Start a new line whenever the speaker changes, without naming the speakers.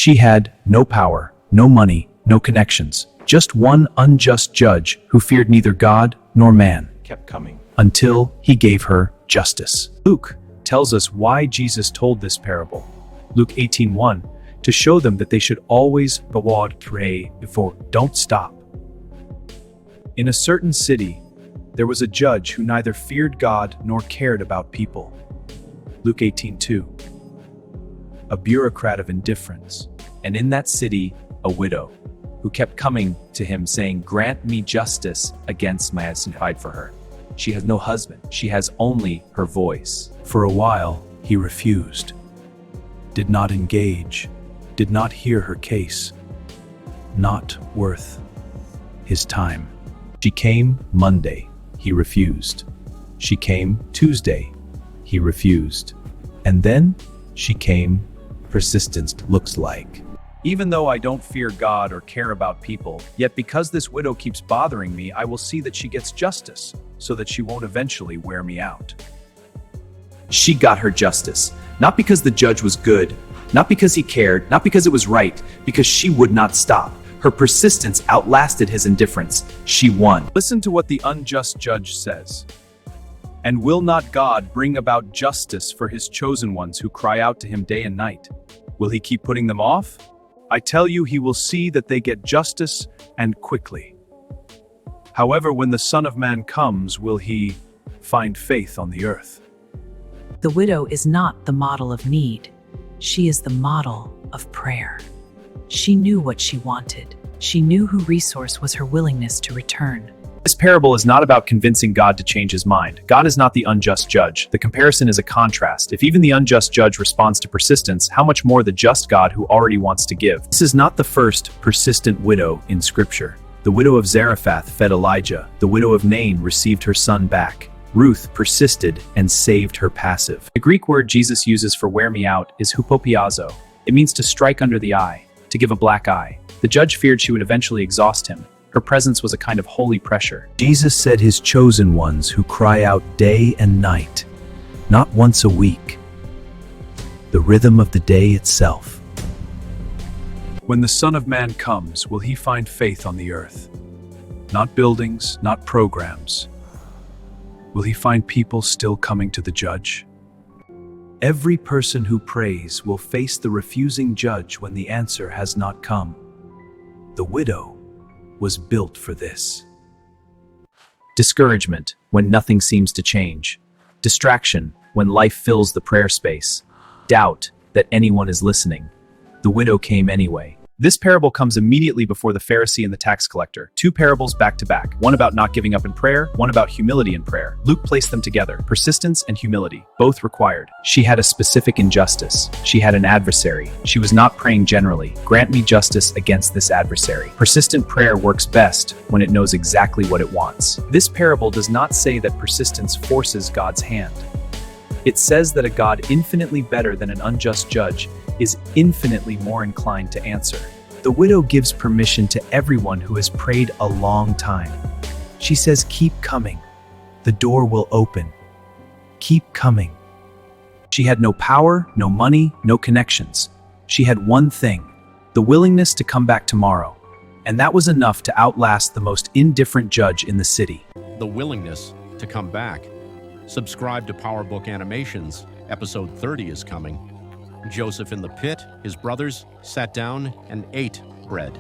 She had no power, no money, no connections, just one unjust judge who feared neither God nor man. Kept coming until he gave her justice. Luke tells us why Jesus told this parable. Luke 18:1, to show them that they should always pray before, don't stop. In a certain city, there was a judge who neither feared God nor cared about people. Luke 18:2, a bureaucrat of indifference, and in that city, a widow, who kept coming to him saying, grant me justice against my husband. Fight for her. She has no husband. She has only her voice. For a while, he refused, did not engage, did not hear her case. Not worth his time. She came Monday, he refused. She came Tuesday, he refused. And then she came, persistence looks like. Even though I don't fear God or care about people, yet because this widow keeps bothering me, I will see that she gets justice, so that she won't eventually wear me out. She got her justice, not because the judge was good, not because he cared, not because it was right, because she would not stop. Her persistence outlasted his indifference. She won. Listen to what the unjust judge says. And will not God bring about justice for his chosen ones who cry out to him day and night? Will he keep putting them off? I tell you, he will see that they get justice, and quickly. However, when the Son of Man comes, will he find faith on the earth?
The widow is not the model of need. She is the model of prayer. She knew what she wanted. She knew whose resource was her willingness to return.
This parable is not about convincing God to change his mind. God is not the unjust judge. The comparison is a contrast. If even the unjust judge responds to persistence, how much more the just God who already wants to give? This is not the first persistent widow in Scripture. The widow of Zarephath fed Elijah. The widow of Nain received her son back. Ruth persisted and saved her passive. The Greek word Jesus uses for wear me out is hupopiazo. It means to strike under the eye, to give a black eye. The judge feared she would eventually exhaust him. Her presence was a kind of holy pressure. Jesus said his chosen ones who cry out day and night, not once a week. The rhythm of the day itself. When the Son of Man comes, will he find faith on the earth? Not buildings, not programs. Will he find people still coming to the judge? Every person who prays will face the refusing judge when the answer has not come. The widow was built for this. Discouragement when nothing seems to change. Distraction when life fills the prayer space. Doubt that anyone is listening. The widow came anyway. This parable comes immediately before the Pharisee and the tax collector. Two parables back to back. One about not giving up in prayer, one about humility in prayer. Luke placed them together. Persistence and humility, both required. She had a specific injustice. She had an adversary. She was not praying generally. Grant me justice against this adversary. Persistent prayer works best when it knows exactly what it wants. This parable does not say that persistence forces God's hand. It says that a God infinitely better than an unjust judge is infinitely more inclined to answer. The widow gives permission to everyone who has prayed a long time. She says, keep coming. The door will open. Keep coming. She had no power, no money, no connections. She had one thing, the willingness to come back tomorrow. And that was enough to outlast the most indifferent judge in the city.
The willingness to come back. Subscribe to PowerBookAnimations. Episode 30 is coming. Joseph in the pit, his brothers sat down and ate bread.